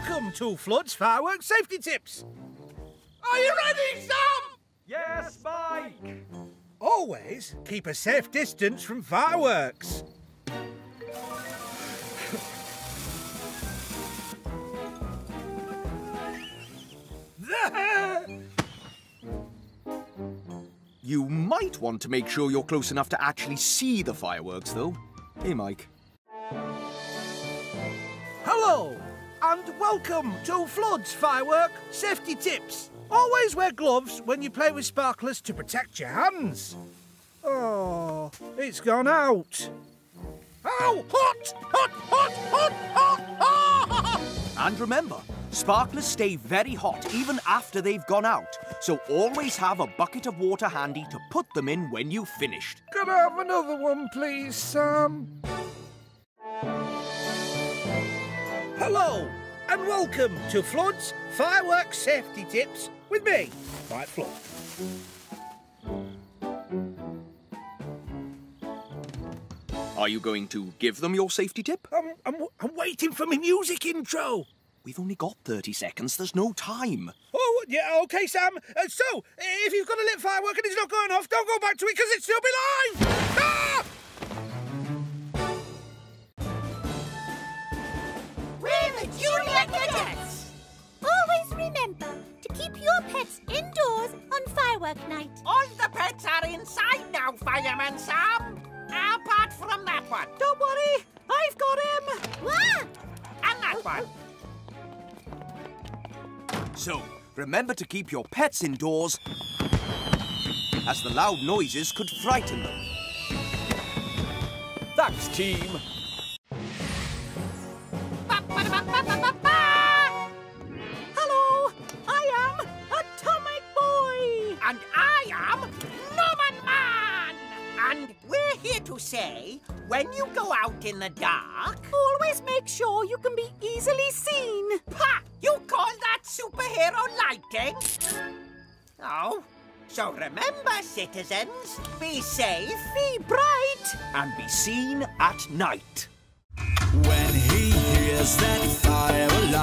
welcome to Flood's Firework Safety Tips. Are you ready, Sam? Yes, Mike! Always keep a safe distance from fireworks. You might want to make sure you're close enough to actually see the fireworks, though. Hey, Mike. Hello, and welcome to Flood's Firework Safety Tips. Always wear gloves when you play with sparklers to protect your hands. Oh, it's gone out. Oh, hot, hot, hot, hot, hot, hot! And remember, sparklers stay very hot even after they've gone out, so always have a bucket of water handy to put them in when you've finished. Could I have another one, please, Sam? Hello, and welcome to Flood's Firework Safety Tips with me, Mike Flood. Are you going to give them your safety tip? I'm waiting for my music intro. We've only got 30 seconds. There's no time. Oh, yeah, OK, Sam. So, if you've got a lit firework and it's not going off, don't go back to it because it's still be live! Ah! We're the Junior Cadets! Always remember to keep your pets indoors on firework night. All the pets are inside now, Fireman Sam. Apart from that one. Don't worry, I've got him. What? And that one. So, remember to keep your pets indoors, as the loud noises could frighten them. Thanks, team. Hello, I am Atomic Boy. And I am Norman Man. And we're here to say, when you go out in the dark... Always make sure you can be easily seen. Ha! You call that superhero lighting? Oh, so remember, citizens, be safe, Be bright. And be seen at night. When he hears that fire alarm,